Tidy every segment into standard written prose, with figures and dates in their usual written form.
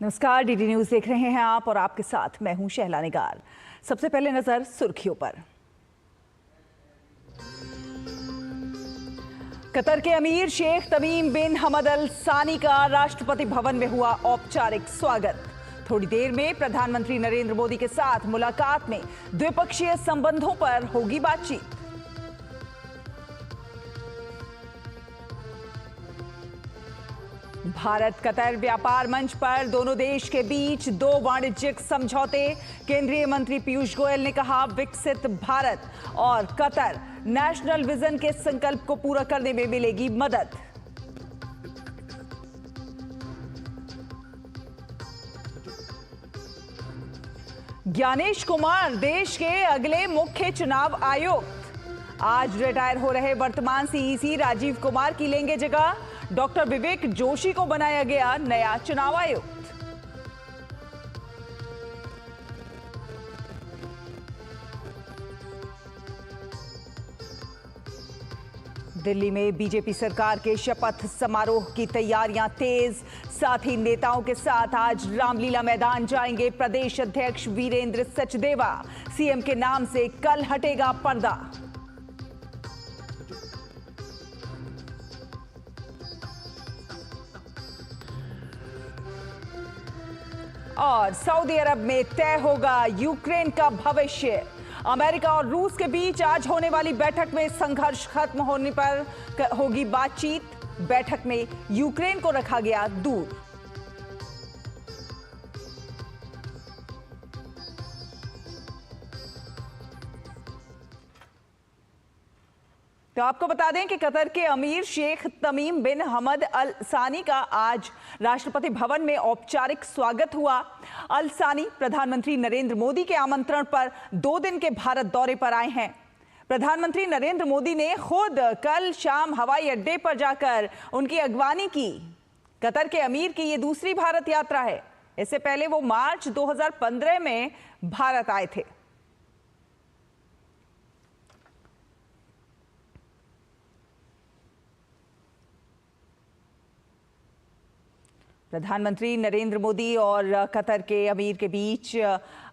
नमस्कार, DD news देख रहे हैं आप और आपके साथ मैं हूं शहला निगार। सबसे पहले नजर सुर्खियों पर। कतर के अमीर शेख तमीम बिन हमद अल सानी का राष्ट्रपति भवन में हुआ औपचारिक स्वागत। थोड़ी देर में प्रधानमंत्री नरेंद्र मोदी के साथ मुलाकात में द्विपक्षीय संबंधों पर होगी बातचीत। भारत कतर व्यापार मंच पर दोनों देश के बीच 2 वाणिज्यिक समझौते। केंद्रीय मंत्री पीयूष गोयल ने कहा, विकसित भारत और कतर नेशनल विजन के संकल्प को पूरा करने में मिलेगी मदद। ज्ञानेश कुमार देश के अगले मुख्य चुनाव आयुक्त। आज रिटायर हो रहे वर्तमान सीईसी राजीव कुमार की लेंगे जगह। डॉक्टर विवेक जोशी को बनाया गया नया चुनाव आयुक्त। दिल्ली में बीजेपी सरकार के शपथ समारोह की तैयारियां तेज। साथ ही नेताओं के साथ आज रामलीला मैदान जाएंगे प्रदेश अध्यक्ष वीरेंद्र सचदेवा। सीएम के नाम से कल हटेगा पर्दा। और सऊदी अरब में तय होगा यूक्रेन का भविष्य। अमेरिका और रूस के बीच आज होने वाली बैठक में संघर्ष खत्म होने पर होगी बातचीत। बैठक में यूक्रेन को रखा गया दूर। तो आपको बता दें कि कतर के अमीर शेख तमीम बिन हमद अल सानी का आज राष्ट्रपति भवन में औपचारिक स्वागत हुआ। अल सानी प्रधानमंत्री नरेंद्र मोदी के आमंत्रण पर 2 दिन के भारत दौरे पर आए हैं। प्रधानमंत्री नरेंद्र मोदी ने खुद कल शाम हवाई अड्डे पर जाकर उनकी अगवानी की। कतर के अमीर की ये दूसरी भारत यात्रा है। इससे पहले वो मार्च 2015 में भारत आए थे। प्रधानमंत्री नरेंद्र मोदी और कतर के अमीर के बीच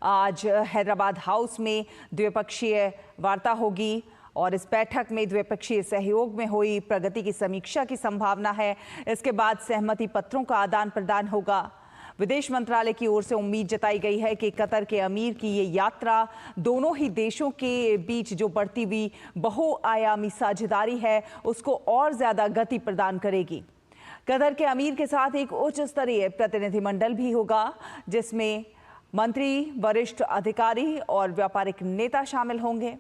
आज हैदराबाद हाउस में द्विपक्षीय वार्ता होगी और इस बैठक में द्विपक्षीय सहयोग में हुई प्रगति की समीक्षा की संभावना है। इसके बाद सहमति पत्रों का आदान प्रदान होगा। विदेश मंत्रालय की ओर से उम्मीद जताई गई है कि कतर के अमीर की ये यात्रा दोनों ही देशों के बीच जो बढ़ती हुई बहुआयामी साझेदारी है उसको और ज्यादा गति प्रदान करेगी। कतर के अमीर के साथ एक उच्च स्तरीय प्रतिनिधिमंडल भी होगा जिसमें मंत्री, वरिष्ठ अधिकारी और व्यापारिक नेता शामिल होंगे।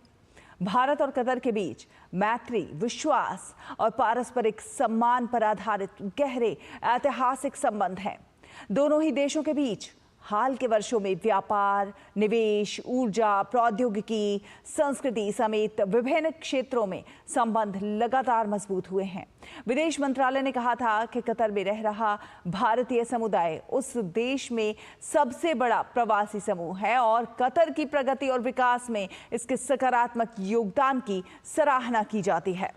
भारत और कतर के बीच मैत्री, विश्वास और पारस्परिक सम्मान पर आधारित गहरे ऐतिहासिक संबंध हैं। दोनों ही देशों के बीच हाल के वर्षों में व्यापार, निवेश, ऊर्जा, प्रौद्योगिकी, संस्कृति समेत विभिन्न क्षेत्रों में संबंध लगातार मजबूत हुए हैं। विदेश मंत्रालय ने कहा था कि कतर में रह रहा भारतीय समुदाय उस देश में सबसे बड़ा प्रवासी समूह है और कतर की प्रगति और विकास में इसके सकारात्मक योगदान की सराहना की जाती है।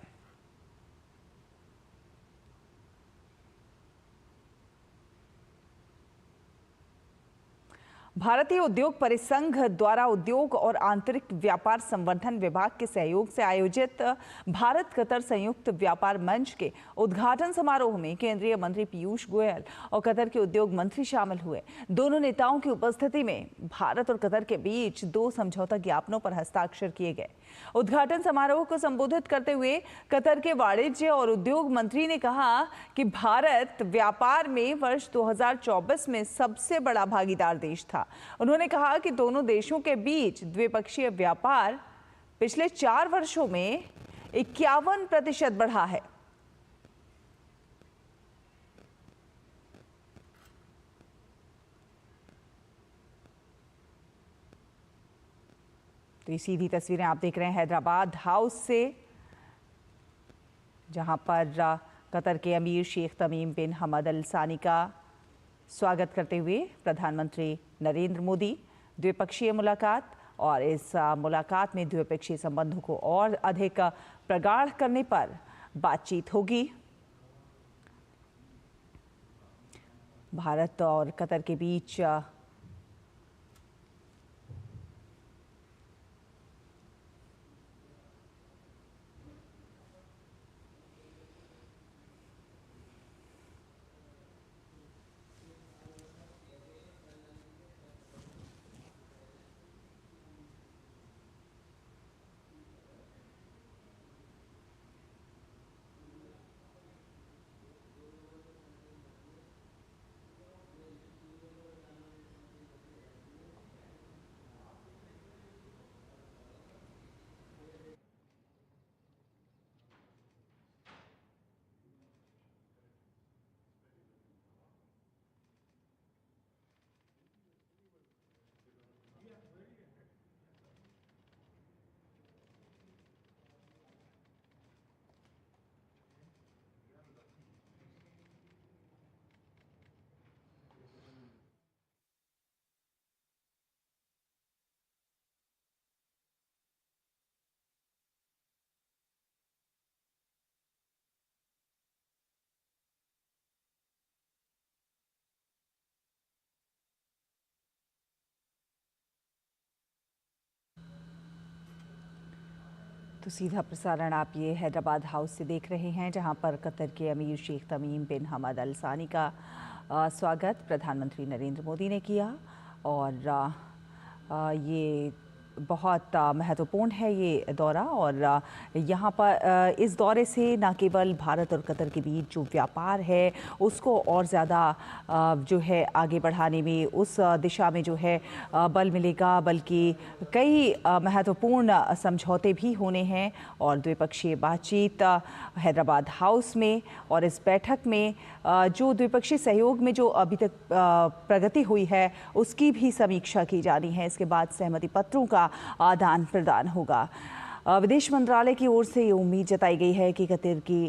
भारतीय उद्योग परिसंघ द्वारा उद्योग और आंतरिक व्यापार संवर्धन विभाग के सहयोग से आयोजित भारत कतर संयुक्त व्यापार मंच के उद्घाटन समारोह में केंद्रीय मंत्री पीयूष गोयल और कतर के उद्योग मंत्री शामिल हुए। दोनों नेताओं की उपस्थिति में भारत और कतर के बीच 2 समझौता ज्ञापनों पर हस्ताक्षर किए गए। उद्घाटन समारोह को संबोधित करते हुए कतर के वाणिज्य और उद्योग मंत्री ने कहा कि भारत व्यापार में वर्ष 2024 में सबसे बड़ा भागीदार देश था। उन्होंने कहा कि दोनों देशों के बीच द्विपक्षीय व्यापार पिछले 4 वर्षों में 51% बढ़ा है। तो ये सीधी तस्वीरें आप देख रहे हैं हैदराबाद हाउस से, जहां पर कतर के अमीर शेख तमीम बिन हमद अल सानी का स्वागत करते हुए प्रधानमंत्री नरेंद्र मोदी। द्विपक्षीय मुलाकात और इस मुलाकात में द्विपक्षीय संबंधों को और अधिक प्रगाढ़ करने पर बातचीत होगी। भारत और कतर के बीच तो सीधा प्रसारण आप ये हैदराबाद हाउस से देख रहे हैं, जहां पर कतर के अमीर शेख तमीम बिन हमद अल सानी का स्वागत प्रधानमंत्री नरेंद्र मोदी ने किया। और ये बहुत महत्वपूर्ण है ये दौरा। और यहाँ पर इस दौरे से न केवल भारत और कतर के बीच जो व्यापार है उसको और ज़्यादा जो है आगे बढ़ाने में, उस दिशा में जो है बल मिलेगा, बल्कि कई महत्वपूर्ण समझौते भी होने हैं। और द्विपक्षीय बातचीत हैदराबाद हाउस में और इस बैठक में जो द्विपक्षीय सहयोग में जो अभी तक प्रगति हुई है उसकी भी समीक्षा की जानी है। इसके बाद सहमति पत्रों का आदान प्रदान होगा। विदेश मंत्रालय की ओर से ये उम्मीद जताई गई है कि कतर की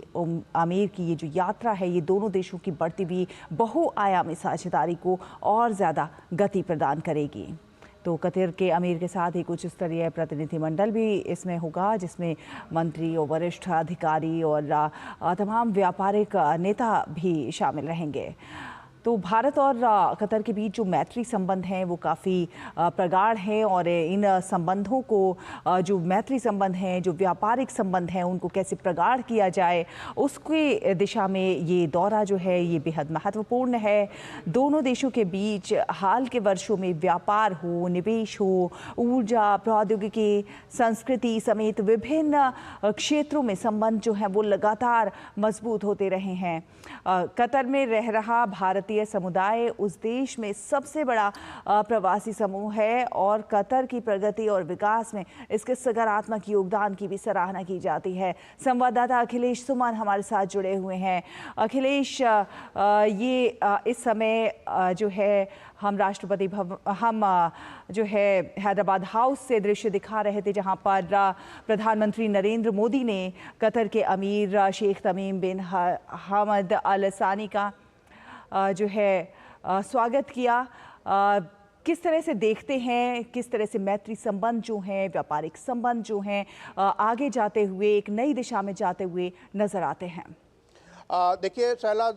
आमिर की ये जो यात्रा है ये दोनों देशों की बढ़ती हुई बहुआयामी साझेदारी को और ज़्यादा गति प्रदान करेगी। तो कतर के अमीर के साथ ही कुछ स्तरीय प्रतिनिधिमंडल भी इसमें होगा, जिसमें मंत्री और वरिष्ठ अधिकारी और तमाम व्यापारिक नेता भी शामिल रहेंगे। तो भारत और कतर के बीच जो मैत्री संबंध हैं वो काफ़ी प्रगाढ़ हैं। और इन संबंधों को, जो मैत्री संबंध हैं, जो व्यापारिक संबंध हैं, उनको कैसे प्रगाढ़ किया जाए उसकी दिशा में ये दौरा जो है ये बेहद महत्वपूर्ण है। दोनों देशों के बीच हाल के वर्षों में व्यापार हो, निवेश हो, ऊर्जा, प्रौद्योगिकी, संस्कृति समेत विभिन्न क्षेत्रों में संबंध जो हैं वो लगातार मजबूत होते रहे हैं। कतर में रह रहा भारतीय समुदाय उस देश में सबसे बड़ा प्रवासी समूह है और कतर की प्रगति और विकास में इसके सकारात्मक योगदान की भी सराहना की जाती है। संवाददाता अखिलेश सुमन हमारे साथ जुड़े हुए हैं। अखिलेश, इस समय जो है हम राष्ट्रपति भवन जो है हैदराबाद हाउस से दृश्य दिखा रहे थे, जहां पर प्रधानमंत्री नरेंद्र मोदी ने कतर के अमीर शेख तमीम बिन हमद अल सानी का जो है स्वागत किया। किस तरह से देखते हैं, किस तरह से मैत्री संबंध जो हैं, व्यापारिक संबंध जो हैं आगे जाते हुए, एक नई दिशा में जाते हुए नजर आते हैं? देखिए शैला,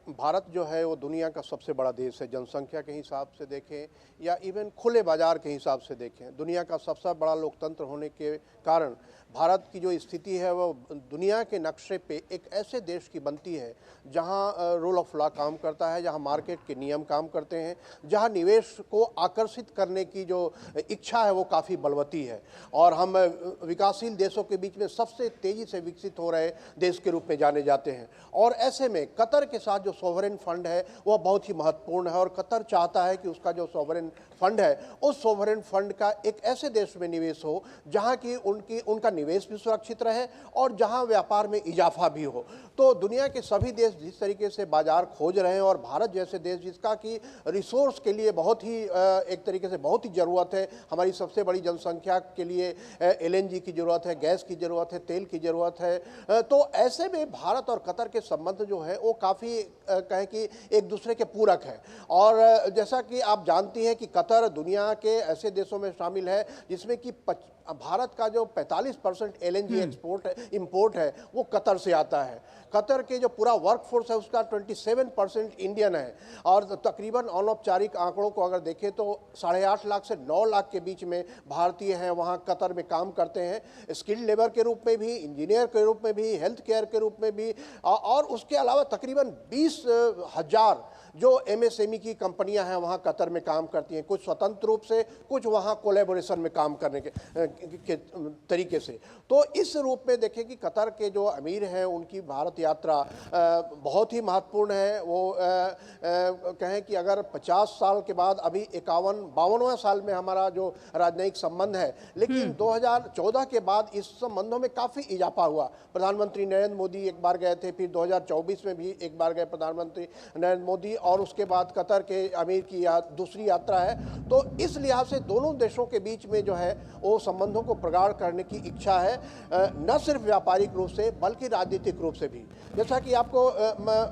भारत जो है वो दुनिया का सबसे बड़ा देश है। जनसंख्या के हिसाब से देखें या इवन खुले बाजार के हिसाब से देखें, दुनिया का सबसे बड़ा लोकतंत्र होने के कारण भारत की जो स्थिति है वो दुनिया के नक्शे पे एक ऐसे देश की बनती है जहां रूल ऑफ लॉ काम करता है, जहां मार्केट के नियम काम करते हैं, जहां निवेश को आकर्षित करने की जो इच्छा है वो काफ़ी बलवती है। और हम विकासशील देशों के बीच में सबसे तेज़ी से विकसित हो रहे देश के रूप में जाने जाते हैं। और ऐसे में कतर के साथ जो सॉवरेन फंड है वह बहुत ही महत्वपूर्ण है। और कतर चाहता है कि उसका जो सॉवरेन फंड है उस सॉवरेन फंड का एक ऐसे देश में निवेश हो जहां की उनका निवेश भी सुरक्षित रहे और जहां व्यापार में इजाफा भी हो। तो दुनिया के सभी देश जिस तरीके से बाजार खोज रहे हैं और भारत जैसे देश जिसका कि रिसोर्स के लिए बहुत ही एक तरीके से बहुत ही ज़रूरत है, हमारी सबसे बड़ी जनसंख्या के लिए LNG की ज़रूरत है, गैस की ज़रूरत है, तेल की ज़रूरत है। तो ऐसे में भारत और कतर के संबंध जो है वो काफ़ी कहें कि एक दूसरे के पूरक है। और जैसा कि आप जानती हैं कि कतर कतर दुनिया के ऐसे देशों में शामिल है जिसमें कि भारत का जो 45% LNG इंपोर्ट है वो कतर से आता है। कतर के जो पूरा वर्कफोर्स है उसका 27% इंडियन है और तकरीबन अनौपचारिक आंकड़ों को अगर देखें तो 8.5 लाख से 9 लाख के बीच में भारतीय हैं, वहाँ कतर में काम करते हैं, स्किल्ड लेबर के रूप में भी, इंजीनियर के रूप में भी, हेल्थ केयर के रूप में भी, और उसके अलावा तकरीबन 20,000 जो MSME की कंपनियां हैं वहाँ कतर में काम करती हैं, कुछ स्वतंत्र रूप से, कुछ वहाँ कोलैबोरेशन में काम करने के तरीके से। तो इस रूप में देखें कि कतर के जो अमीर हैं उनकी भारत यात्रा बहुत ही महत्वपूर्ण है। वो कहें कि अगर 50 साल के बाद अभी 52वां साल में हमारा जो राजनयिक संबंध है, लेकिन 2014 के बाद इस संबंधों में काफ़ी इजाफा हुआ। प्रधानमंत्री नरेंद्र मोदी एक बार गए थे, फिर 2024 में भी एक बार गए प्रधानमंत्री नरेंद्र मोदी, और उसके बाद कतर के अमीर की दूसरी यात्रा है। तो इस लिहाज से दोनों देशों के बीच में जो है वो संबंधों को प्रगाढ़ करने की इच्छा है, न सिर्फ व्यापारिक रूप से बल्कि राजनीतिक रूप से भी। जैसा कि आपको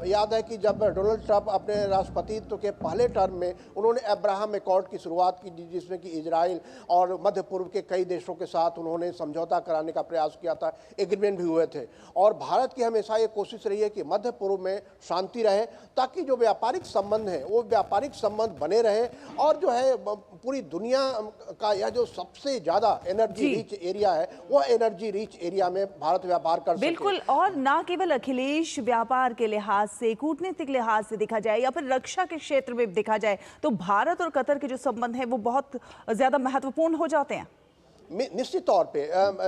याद है कि जब डोनाल्ड ट्रंप अपने राष्ट्रपतित्व के पहले टर्म में उन्होंने अब्राहम एकॉर्ड की शुरुआत की, जिसमें कि इजराइल और मध्य पूर्व के कई देशों के साथ उन्होंने समझौता कराने का प्रयास किया था, एग्रीमेंट भी हुए थे। और भारत की हमेशा ये कोशिश रही है कि मध्य पूर्व में शांति रहे, ताकि जो व्यापारिक संबंध है वो व्यापारिक संबंध बने रहे, और जो है पूरी दुनिया का यह जो सबसे ज्यादा एनर्जी रिच एरिया है वो एनर्जी रिच एरिया में भारत व्यापार कर सके। बिल्कुल, और ना केवल अखिलेश व्यापार के लिहाज से, कूटनीतिक लिहाज से देखा जाए या फिर रक्षा के क्षेत्र में देखा जाए तो भारत और कतर के जो संबंध है वो बहुत ज्यादा महत्वपूर्ण हो जाते हैं। निश्चित तौर पे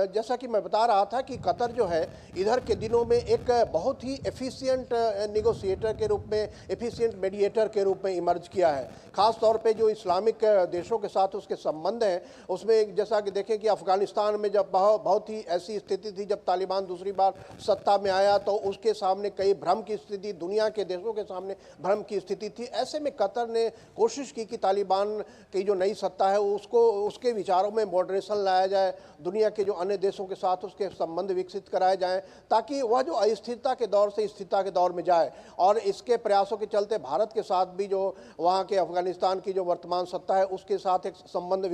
जैसा कि मैं बता रहा था कि कतर जो है इधर के दिनों में एक बहुत ही एफिशिएंट नेगोशिएटर के रूप में, एफिशिएंट मीडिएटर के रूप में इमर्ज किया है। खास तौर पे जो इस्लामिक देशों के साथ उसके संबंध हैं, उसमें जैसा कि देखें कि अफगानिस्तान में जब बहुत ही ऐसी स्थिति थी, जब तालिबान दूसरी बार सत्ता में आया तो उसके सामने कई भ्रम की स्थिति, दुनिया के देशों के सामने भ्रम की स्थिति थी। ऐसे में कतर ने कोशिश की कि तालिबान की जो नई सत्ता है उसको, उसके विचारों में मॉडरेशन लाया जाए, दुनिया के जो अन्य देशों के साथ उसके संबंध विकसित कराए जाएं, ताकि वह जो अस्थिरता के दौर से स्थिरता के दौर में जाए। और इसके प्रयासों के चलते भारत के साथ भी जो वहाँ के अफगानिस्तान की जो वर्तमान सत्ता है उसके साथ एक संबंध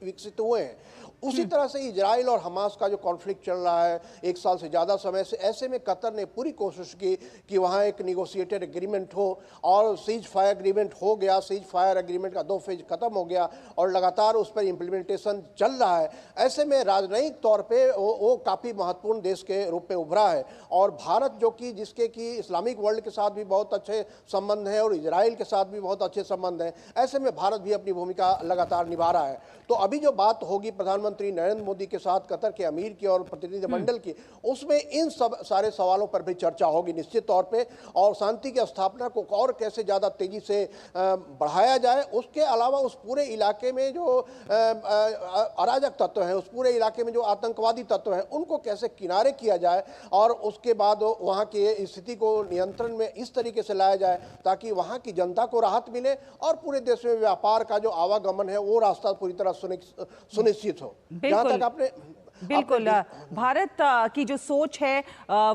विकसित हुए हैं। उसी तरह से इजराइल और हमास का जो कॉन्फ्लिक्ट चल रहा है 1 साल से ज़्यादा समय से, ऐसे में कतर ने पूरी कोशिश की कि वहाँ एक निगोशिएटेड एग्रीमेंट हो, और सीज फायर एग्रीमेंट हो गया। सीज फायर एग्रीमेंट का 2 फेज खत्म हो गया और लगातार उस पर इम्प्लीमेंटेशन चल रहा है। ऐसे में राजनयिक तौर पे वो काफ़ी महत्वपूर्ण देश के रूप में उभरा है। और भारत जो कि जिसके कि इस्लामिक वर्ल्ड के साथ भी बहुत अच्छे संबंध हैं और इजराइल के साथ भी बहुत अच्छे संबंध हैं, ऐसे में भारत भी अपनी भूमिका लगातार निभा रहा है। तो अभी जो बात होगी प्रधानमंत्री नरेंद्र मोदी के साथ कतर के अमीर की और प्रतिनिधिमंडल की, उसमें इन सब सारे सवालों पर भी चर्चा होगी निश्चित तौर पे, और शांति की स्थापना को और कैसे ज़्यादा तेजी से बढ़ाया जाए। उसके अलावा उस पूरे इलाके में जो अराजक तत्व हैं, उस पूरे इलाके में जो आतंकवादी तत्व हैं, उनको कैसे किनारे किया जाए, और उसके बाद वहाँ की स्थिति को नियंत्रण में इस तरीके से लाया जाए ताकि वहाँ की जनता को राहत मिले और पूरे देश में व्यापार का जो आवागमन है वो रास्ता पूरी तरह सुनिश्चित हो। जहाँ तक आपने बिल्कुल, भारत की जो सोच है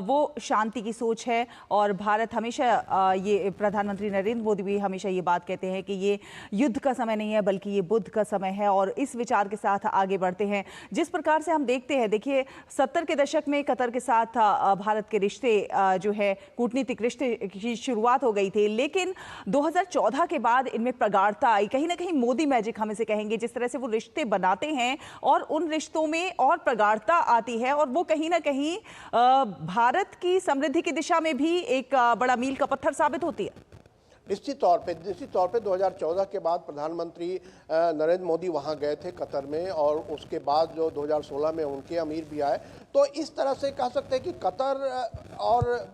वो शांति की सोच है, और भारत हमेशा ये प्रधानमंत्री नरेंद्र मोदी भी हमेशा ये बात कहते हैं कि ये युद्ध का समय नहीं है बल्कि ये बुद्ध का समय है, और इस विचार के साथ आगे बढ़ते हैं। जिस प्रकार से हम देखते हैं, देखिए 70 के दशक में कतर के साथ भारत के रिश्ते जो है कूटनीतिक रिश्ते की शुरुआत हो गई थी, लेकिन 2014 के बाद इनमें प्रगाढ़ता आई। कहीं ना कहीं मोदी मैजिक हम इसे कहेंगे, जिस तरह से वो रिश्ते बनाते हैं और उन रिश्तों में और प्रगाढ़ता आती है, और वो कहीं ना कहीं भारत की समृद्धि की दिशा में भी एक बड़ा मील का पत्थर साबित होती है। निश्चित तौर पे 2014 के बाद प्रधानमंत्री नरेंद्र मोदी वहां गए थे कतर में, और उसके बाद जो 2016 में उनके अमीर भी आए। तो इस तरह से कह सकते हैं कि कतर और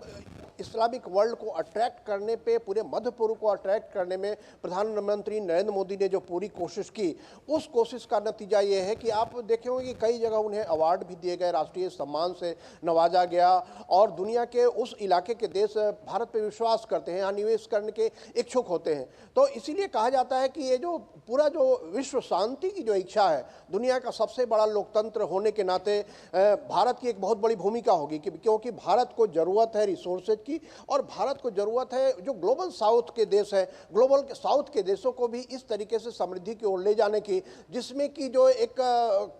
इस्लामिक वर्ल्ड को अट्रैक्ट करने पे, पूरे मध्य पूर्व को अट्रैक्ट करने में प्रधानमंत्री नरेंद्र मोदी ने जो पूरी कोशिश की, उस कोशिश का नतीजा ये है कि आप देखे होंगे कि कई जगह उन्हें अवार्ड भी दिए गए, राष्ट्रीय सम्मान से नवाजा गया, और दुनिया के उस इलाके के देश भारत पे विश्वास करते हैं, यहाँ निवेश करने के इच्छुक होते हैं। तो इसीलिए कहा जाता है कि ये जो पूरा जो विश्व शांति की जो इच्छा है, दुनिया का सबसे बड़ा लोकतंत्र होने के नाते भारत की एक बहुत बड़ी भूमिका होगी, क्योंकि भारत को जरूरत है रिसोर्सेज की, और भारत को जरूरत है जो ग्लोबल साउथ के देश हैं, ग्लोबल साउथ के देशों को भी इस तरीके से समृद्धि की ओर ले जाने की, जिसमें कि जो एक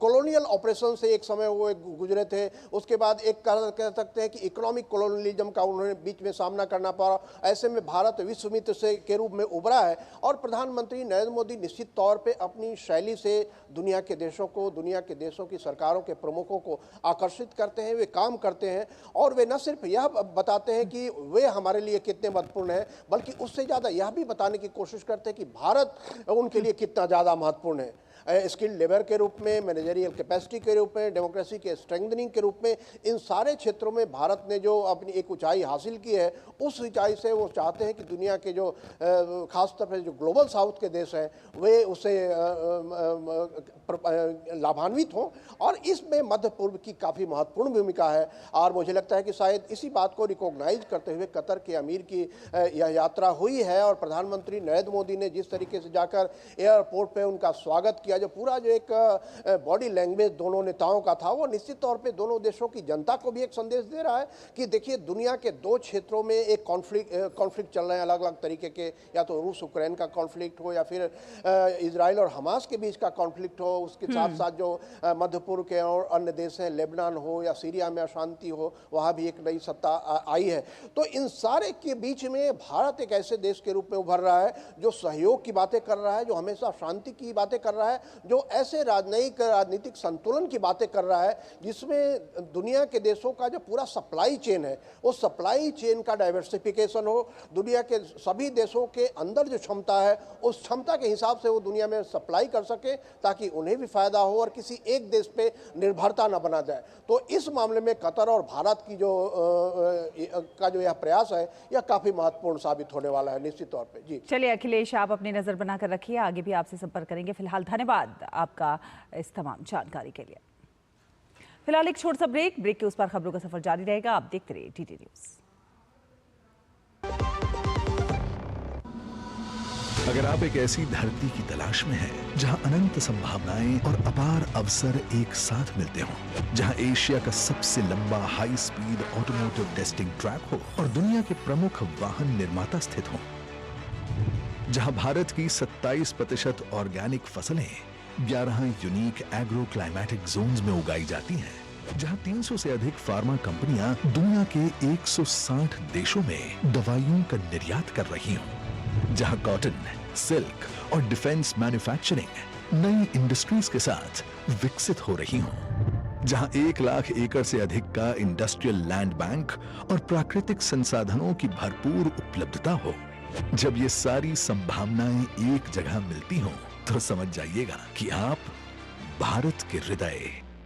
कॉलोनियल ऑपरेशन से एक समय वो गुजरे थे, उसके बाद एक कह सकते हैं कि इकोनॉमिक कॉलोनियलिज्म का उन्होंने बीच में सामना करना पड़ा। ऐसे में भारत विश्व मित्र से के रूप में उभरा है, और प्रधानमंत्री नरेंद्र मोदी निश्चित तौर पे अपनी शैली से दुनिया के देशों को, दुनिया के देशों की सरकारों के प्रमुखों को आकर्षित करते हैं, वे काम करते हैं, और वे न सिर्फ यह बताते हैं कि वे हमारे लिए कितने महत्वपूर्ण हैं, बल्कि उससे ज़्यादा यह भी बताने की कोशिश करते हैं कि भारत उनके लिए कितना ज़्यादा महत्वपूर्ण है। स्किल्ड लेबर के रूप में, मैनेजरियल कैपेसिटी के रूप में, डेमोक्रेसी के स्ट्रेंथनिंग के रूप में, इन सारे क्षेत्रों में भारत ने जो अपनी एक ऊंचाई हासिल की है, उस ऊंचाई से वो चाहते हैं कि दुनिया के जो खासतौर पर जो ग्लोबल साउथ के देश हैं वे उससे लाभान्वित हों, और इसमें मध्य पूर्व की काफ़ी महत्वपूर्ण भूमिका है। और मुझे लगता है कि शायद इसी बात को रिकॉग्नाइज करते हुए कतर के अमीर की यह यात्रा हुई है, और प्रधानमंत्री नरेंद्र मोदी ने जिस तरीके से जाकर एयरपोर्ट पे उनका स्वागत किया, जो पूरा जो एक बॉडी लैंग्वेज दोनों नेताओं का था, वो निश्चित तौर पे दोनों देशों की जनता को भी एक संदेश दे रहा है कि देखिए दुनिया के दो क्षेत्रों में एक कॉन्फ्लिक्ट चल रहे हैं अलग अलग तरीके के, या तो रूस यूक्रेन का कॉन्फ्लिक्ट हो, या फिर इजराइल और हमास के बीच का कॉन्फ्लिक्ट हो, उसके साथ साथ जो मध्य पूर्व के और अन्य देश हैं, लेबनान हो या सीरिया में अशांति हो, वहाँ भी एक नई सत्ता आई है। तो इन सारे के बीच में भारत एक ऐसे देश के रूप में उभर रहा है जो सहयोग की बातें कर रहा है, जो हमेशा शांति की बातें कर रहा है, जो ऐसे राजनीतिक संतुलन की बातें कर रहा है जिसमें दुनिया के देशों का जो पूरा सप्लाई चेन है, उस सप्लाई चेन का डाइवर्सिफिकेशन हो, दुनिया के सभी देशों के अंदर जो क्षमता है उस क्षमता के हिसाब से वो दुनिया में सप्लाई कर सके, ताकि उन्हें भी फायदा हो और किसी एक देश पे निर्भरता न बना जाए। तो इस मामले में कतर और भारत की जो यह प्रयास है, यह काफी महत्वपूर्ण साबित होने वाला है निश्चित तौर पे। जी चलिए अखिलेश, आप अपनी नजर बनाकर रखिए, आगे भी आपसे संपर्क करेंगे। फिलहाल धन्यवाद आपका इस तमाम जानकारी के लिए। फिलहाल एक छोटा सा ब्रेक के उस पर खबरों का सफर जारी रहेगा। आप देखते रहिए टीटी न्यूज़। अगर आप एक ऐसी धरती की तलाश में हैं जहां अनंत संभावनाएं और अपार अवसर एक साथ मिलते हों, जहां एशिया का सबसे लंबा high speed automotive testing track हो और दुनिया के प्रमुख वाहन निर्माता स्थित हों, जहां भारत की 27% ऑर्गेनिक फसलें 11 यूनिक एग्रो क्लाइमेटिक जोन्स में उगाई जाती हैं, जहां 300 से अधिक फार्मा कंपनियां दुनिया के 160 देशों में दवाइयों का निर्यात कर रही हों, जहां कॉटन, सिल्क और डिफेंस मैन्युफैक्चरिंग नई इंडस्ट्रीज के साथ विकसित हो रही हों, जहां 1 लाख एकड़ से अधिक का इंडस्ट्रियल लैंड बैंक और प्राकृतिक संसाधनों की भरपूर उपलब्धता हो, जब ये सारी संभावनाएं एक जगह मिलती हों, तो समझ जाइएगा कि आप भारत के हृदय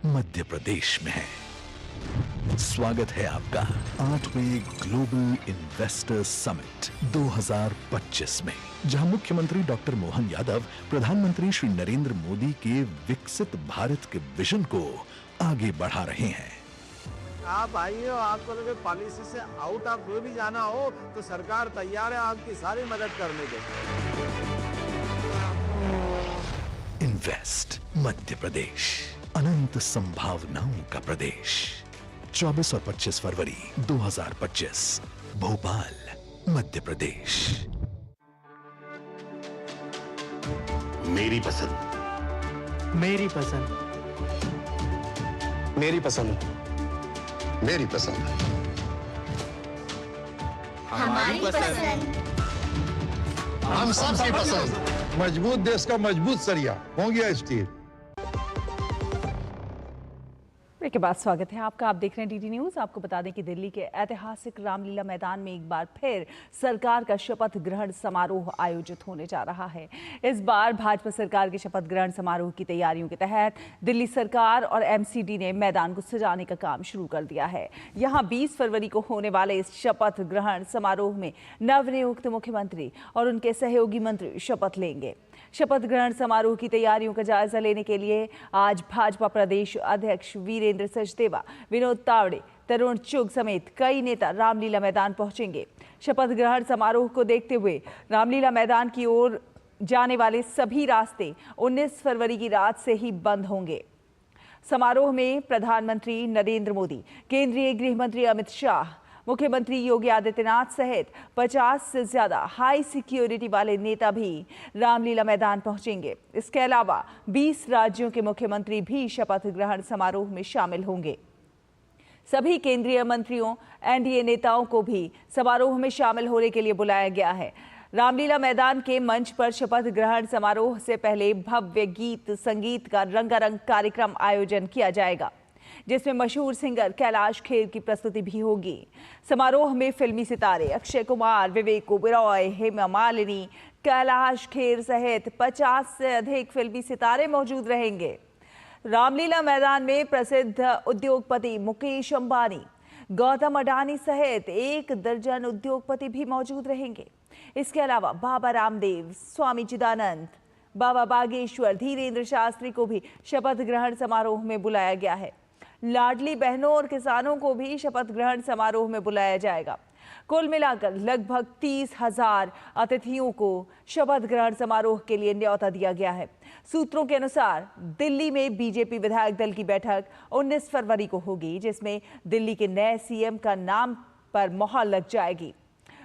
मध्य प्रदेश में हैं। स्वागत है आपका 8वें ग्लोबल इन्वेस्टर्स समिट 2025 में, जहां मुख्यमंत्री डॉक्टर मोहन यादव प्रधानमंत्री श्री नरेंद्र मोदी के विकसित भारत के विजन को आगे बढ़ा रहे हैं। आप आइए और आपको लगे पॉलिसी से आउट ऑफ वे भी जाना हो तो सरकार तैयार है आपकी सारी मदद करने के। इन्वेस्ट मध्य प्रदेश, अनंत संभावनाओं का प्रदेश। 24 और 25 फरवरी 2025, भोपाल, मध्य प्रदेश। मेरी पसंद, मेरी पसंद, मेरी पसंद, मेरी पसंद, हमारी पसंद, हम सबकी पसंद। मजबूत देश का मजबूत सरिया हो गया स्टील। ब्रेक के बाद स्वागत है आपका। आप देख रहे हैं डीडी न्यूज़। आपको बता दें कि दिल्ली के ऐतिहासिक रामलीला मैदान में एक बार फिर सरकार का शपथ ग्रहण समारोह आयोजित होने जा रहा है। इस बार भाजपा सरकार के शपथ ग्रहण समारोह की तैयारियों के तहत दिल्ली सरकार और एमसीडी ने मैदान को सजाने का काम शुरू कर दिया है। यहाँ 20 फरवरी को होने वाले इस शपथ ग्रहण समारोह में नवनियुक्त मुख्यमंत्री और उनके सहयोगी मंत्री शपथ लेंगे। शपथ ग्रहण समारोह की तैयारियों का जायजा लेने के लिए आज भाजपा प्रदेश अध्यक्ष वीरेंद्र सचदेवा, विनोद तावड़े, तरुण चुग समेत कई नेता रामलीला मैदान पहुंचेंगे। शपथ ग्रहण समारोह को देखते हुए रामलीला मैदान की ओर जाने वाले सभी रास्ते 19 फरवरी की रात से ही बंद होंगे। समारोह में प्रधानमंत्री नरेंद्र मोदी, केंद्रीय गृह मंत्री अमित शाह, मुख्यमंत्री योगी आदित्यनाथ सहित 50 से ज्यादा हाई सिक्योरिटी वाले नेता भी रामलीला मैदान पहुंचेंगे। इसके अलावा 20 राज्यों के मुख्यमंत्री भी शपथ ग्रहण समारोह में शामिल होंगे। सभी केंद्रीय मंत्रियों, एनडीए नेताओं को भी समारोह में शामिल होने के लिए बुलाया गया है। रामलीला मैदान के मंच पर शपथ ग्रहण समारोह से पहले भव्य गीत संगीत का रंगारंग कार्यक्रम आयोजन किया जाएगा, जिसमें मशहूर सिंगर कैलाश खेर की प्रस्तुति भी होगी। समारोह में फिल्मी सितारे अक्षय कुमार, विवेक ओबेरॉय, हेमा मालिनी, कैलाश खेर सहित 50 से अधिक फिल्मी सितारे मौजूद रहेंगे। रामलीला मैदान में प्रसिद्ध उद्योगपति मुकेश अंबानी, गौतम अडानी सहित 1 दर्जन उद्योगपति भी मौजूद रहेंगे। इसके अलावा बाबा रामदेव, स्वामी चिदानंद, बाबा बागेश्वर, धीरेन्द्र शास्त्री को भी शपथ ग्रहण समारोह में बुलाया गया है। लाडली बहनों और किसानों को भी शपथ ग्रहण समारोह में बुलाया जाएगा। कुल मिलाकर लगभग 30,000 अतिथियों को शपथ ग्रहण समारोह के लिए न्योता दिया गया है। सूत्रों के अनुसार दिल्ली में बीजेपी विधायक दल की बैठक 19 फरवरी को होगी, जिसमें दिल्ली के नए सीएम का नाम पर मोहर लग जाएगी।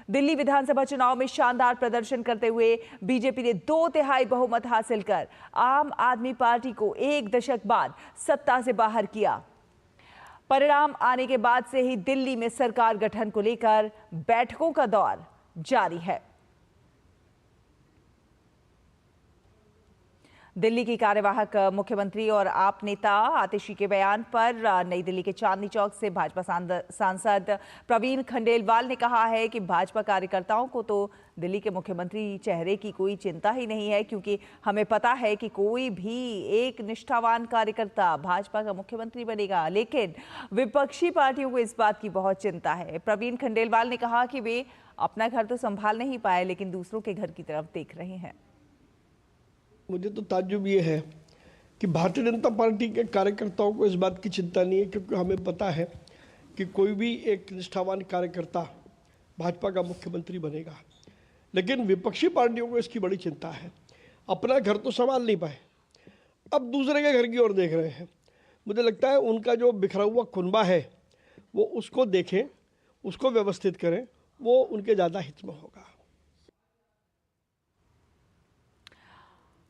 दिल्ली विधानसभा चुनाव में शानदार प्रदर्शन करते हुए बीजेपी ने 2/3 बहुमत हासिल कर आम आदमी पार्टी को 1 दशक बाद सत्ता से बाहर किया। परिणाम आने के बाद से ही दिल्ली में सरकार गठन को लेकर बैठकों का दौर जारी है। दिल्ली की कार्यवाहक मुख्यमंत्री और आप नेता आतिशी के बयान पर नई दिल्ली के चांदनी चौक से भाजपा सांसद प्रवीण खंडेलवाल ने कहा है कि भाजपा कार्यकर्ताओं को तो दिल्ली के मुख्यमंत्री चेहरे की कोई चिंता ही नहीं है, क्योंकि हमें पता है कि कोई भी एक निष्ठावान कार्यकर्ता भाजपा का मुख्यमंत्री बनेगा, लेकिन विपक्षी पार्टियों को इस बात की बहुत चिंता है। प्रवीण खंडेलवाल ने कहा कि वे अपना घर तो संभाल नहीं पाए, लेकिन दूसरों के घर की तरफ देख रहे हैं। मुझे तो ताज्जुब ये है कि भारतीय जनता पार्टी के कार्यकर्ताओं को इस बात की चिंता नहीं है, क्योंकि हमें पता है कि कोई भी एक निष्ठावान कार्यकर्ता भाजपा का मुख्यमंत्री बनेगा, लेकिन विपक्षी पार्टियों को इसकी बड़ी चिंता है। अपना घर तो संभाल नहीं पाए, अब दूसरे के घर की ओर देख रहे हैं। मुझे लगता है उनका जो बिखरा हुआ कुनबा है वो उसको देखें, उसको व्यवस्थित करें, वो उनके ज़्यादा हित में होगा।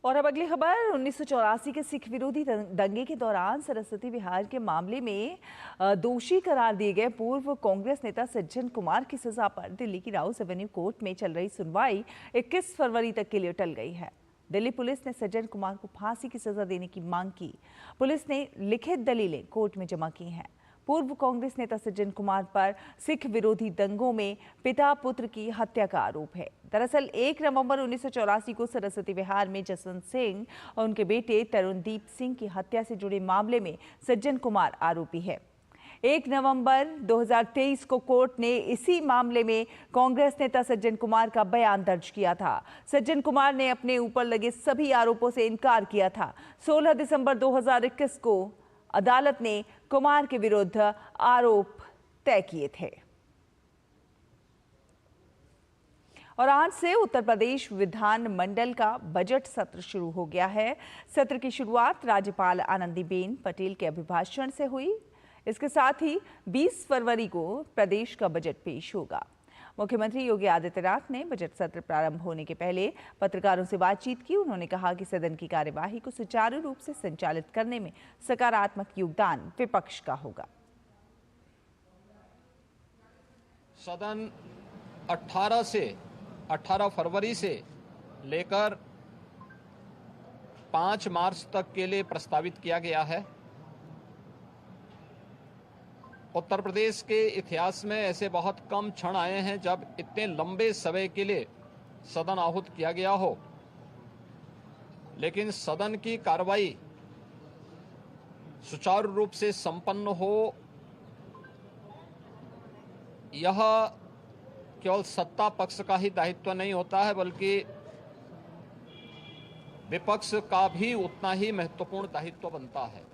और अब अगली खबर, 1984 के सिख विरोधी दंगे के दौरान सरस्वती विहार के मामले में दोषी करार दिए गए पूर्व कांग्रेस नेता सज्जन कुमार की सजा पर दिल्ली की राउस एवेन्यू कोर्ट में चल रही सुनवाई 21 फरवरी तक के लिए टल गई है। दिल्ली पुलिस ने सज्जन कुमार को फांसी की सजा देने की मांग की। पुलिस ने लिखित दलीलें कोर्ट में जमा की हैं। पूर्व कांग्रेस नेता सज्जन कुमार पर सिख विरोधी दंगों में पिता पुत्र की हत्या का आरोप है। दरअसल 1 नवंबर 1984 को सरस्वती विहार में जसवंत सिंह और उनके बेटे तरुणदीप सिंह की हत्या से जुड़े मामले में सज्जन कुमार आरोपी है। 1 नवंबर 2023 को कोर्ट ने इसी मामले में कांग्रेस नेता सज्जन कुमार का बयान दर्ज किया था। सज्जन कुमार ने अपने ऊपर लगे सभी आरोपों से इनकार किया था। 16 दिसंबर 2021 को अदालत ने कुमार के विरुद्ध आरोप तय किए थे। और आज से उत्तर प्रदेश विधानमंडल का बजट सत्र शुरू हो गया है। सत्र की शुरुआत राज्यपाल आनंदीबेन पटेल के अभिभाषण से हुई। इसके साथ ही 20 फरवरी को प्रदेश का बजट पेश होगा। मुख्यमंत्री योगी आदित्यनाथ ने बजट सत्र प्रारंभ होने के पहले पत्रकारों से बातचीत की। उन्होंने कहा कि सदन की कार्यवाही को सुचारू रूप से संचालित करने में सकारात्मक योगदान विपक्ष का होगा। सदन 18 फरवरी से लेकर 5 मार्च तक के लिए प्रस्तावित किया गया है। उत्तर प्रदेश के इतिहास में ऐसे बहुत कम क्षण आए हैं जब इतने लंबे समय के लिए सदन आहूत किया गया हो, लेकिन सदन की कार्रवाई सुचारू रूप से संपन्न हो, यह केवल सत्ता पक्ष का ही दायित्व नहीं होता है, बल्कि विपक्ष का भी उतना ही महत्वपूर्ण दायित्व बनता है।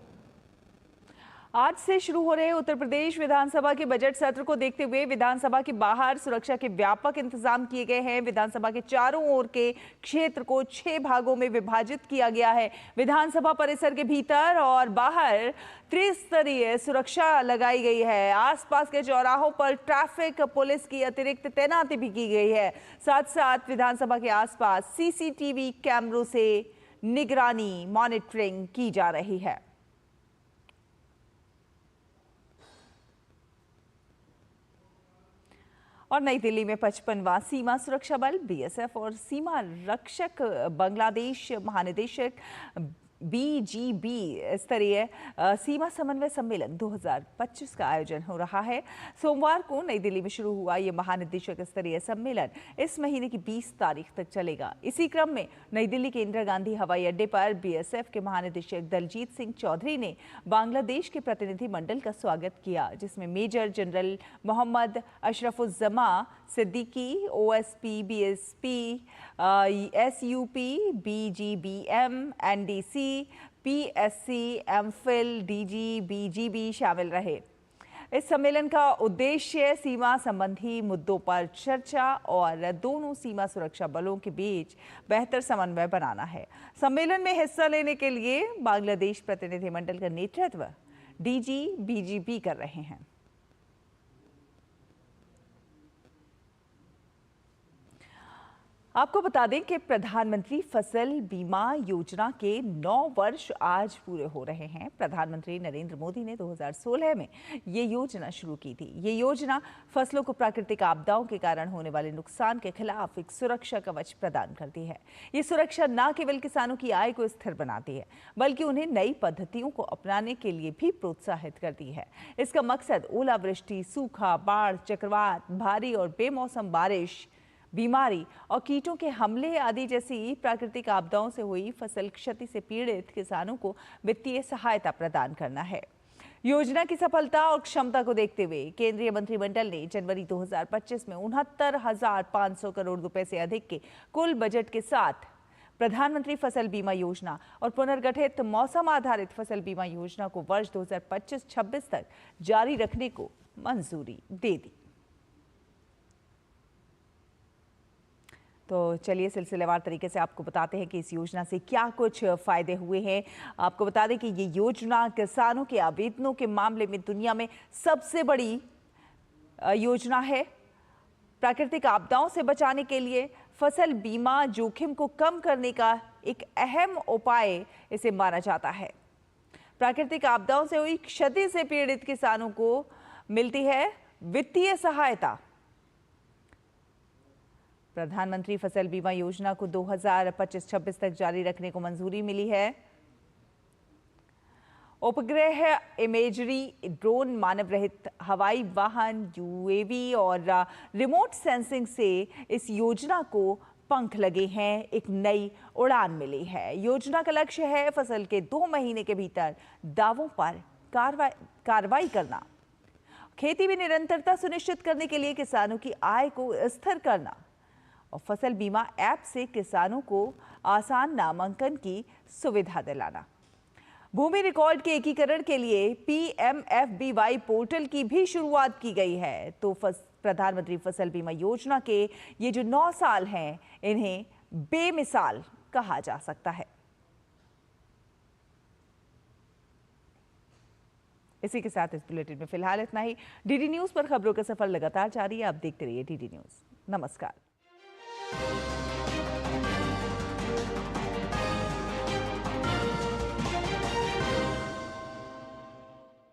आज से शुरू हो रहे उत्तर प्रदेश विधानसभा के बजट सत्र को देखते हुए विधानसभा के बाहर सुरक्षा के व्यापक इंतजाम किए गए हैं। विधानसभा के चारों ओर के क्षेत्र को 6 भागों में विभाजित किया गया है। विधानसभा परिसर के भीतर और बाहर त्रिस्तरीय सुरक्षा लगाई गई है। आसपास के चौराहों पर ट्रैफिक पुलिस की अतिरिक्त तैनाती भी की गई है। साथ साथ विधानसभा के आसपास सीसीटीवी कैमरों से निगरानी मॉनिटरिंग की जा रही है। और नई दिल्ली में 55वां सीमा सुरक्षा बल बीएसएफ और सीमा रक्षक बांग्लादेश महानिदेशक बीजीबी स्तरीय सीमा समन्वय सम्मेलन 2025 का आयोजन हो रहा है। सोमवार को नई दिल्ली में शुरू हुआ ये महानिदेशक स्तरीय सम्मेलन इस महीने की 20 तारीख तक चलेगा। इसी क्रम में नई दिल्ली के इंदिरा गांधी हवाई अड्डे पर बीएसएफ के महानिदेशक दलजीत सिंह चौधरी ने बांग्लादेश के प्रतिनिधिमंडल का स्वागत किया, जिसमें major general Mohammad Ashrafuzzaman Siddiqui, OSP, BSP, SUP, BGBM, NDC, PSC, MPhil, DG, BGB शामिल रहे। इस सम्मेलन का उद्देश्य सीमा संबंधी मुद्दों पर चर्चा और दोनों सीमा सुरक्षा बलों के बीच बेहतर समन्वय बनाना है। सम्मेलन में हिस्सा लेने के लिए बांग्लादेश प्रतिनिधिमंडल का नेतृत्व डीजी बीजीबी कर रहे हैं। आपको बता दें कि प्रधानमंत्री फसल बीमा योजना के 9 वर्ष आज पूरे हो रहे हैं। प्रधानमंत्री नरेंद्र मोदी ने 2016 में ये योजना शुरू की थी। ये योजना फसलों को प्राकृतिक आपदाओं के कारण होने वाले नुकसान के खिलाफ एक सुरक्षा कवच प्रदान करती है। ये सुरक्षा न केवल किसानों की आय को स्थिर बनाती है, बल्कि उन्हें नई पद्धतियों को अपनाने के लिए भी प्रोत्साहित करती है। इसका मकसद ओलावृष्टि, सूखा, बाढ़, चक्रवात, भारी और बेमौसम बारिश, बीमारी और कीटों के हमले आदि जैसी प्राकृतिक आपदाओं से हुई फसल क्षति से पीड़ित किसानों को वित्तीय सहायता प्रदान करना है। योजना की सफलता और क्षमता को देखते हुए केंद्रीय मंत्रिमंडल ने जनवरी 2025 में 69,500 करोड़ रुपए से अधिक के कुल बजट के साथ प्रधानमंत्री फसल बीमा योजना और पुनर्गठित मौसम आधारित फसल बीमा योजना को वर्ष 2025-26 तक जारी रखने को मंजूरी दे दी। तो चलिए सिलसिलेवार तरीके से आपको बताते हैं कि इस योजना से क्या कुछ फायदे हुए हैं। आपको बता दें कि ये योजना किसानों के आवेदनों के मामले में दुनिया में सबसे बड़ी योजना है। प्राकृतिक आपदाओं से बचाने के लिए फसल बीमा जोखिम को कम करने का एक अहम उपाय इसे माना जाता है। प्राकृतिक आपदाओं से हुई क्षति से पीड़ित किसानों को मिलती है वित्तीय सहायता। प्रधानमंत्री फसल बीमा योजना को 2025-26 तक जारी रखने को मंजूरी मिली है। उपग्रह इमेजरी, ड्रोन, मानव रहित हवाई वाहन, यूएवी और रिमोट सेंसिंग से इस योजना को पंख लगे हैं, एक नई उड़ान मिली है। योजना का लक्ष्य है फसल के 2 महीने के भीतर दावों पर कार्रवाई करना, खेती में निरंतरता सुनिश्चित करने के लिए किसानों की आय को स्थिर करना और फसल बीमा ऐप से किसानों को आसान नामांकन की सुविधा दिलाना। भूमि रिकॉर्ड के एकीकरण के लिए पीएमएफबीवाई पोर्टल की भी शुरुआत की गई है। तो प्रधानमंत्री फसल बीमा योजना के ये जो 9 साल हैं, इन्हें बेमिसाल कहा जा सकता है। इसी के साथ इस बुलेटिन में फिलहाल इतना ही। डीडी न्यूज पर खबरों का सफर लगातार जारी है। आप देखते रहिए डीडी न्यूज। नमस्कार।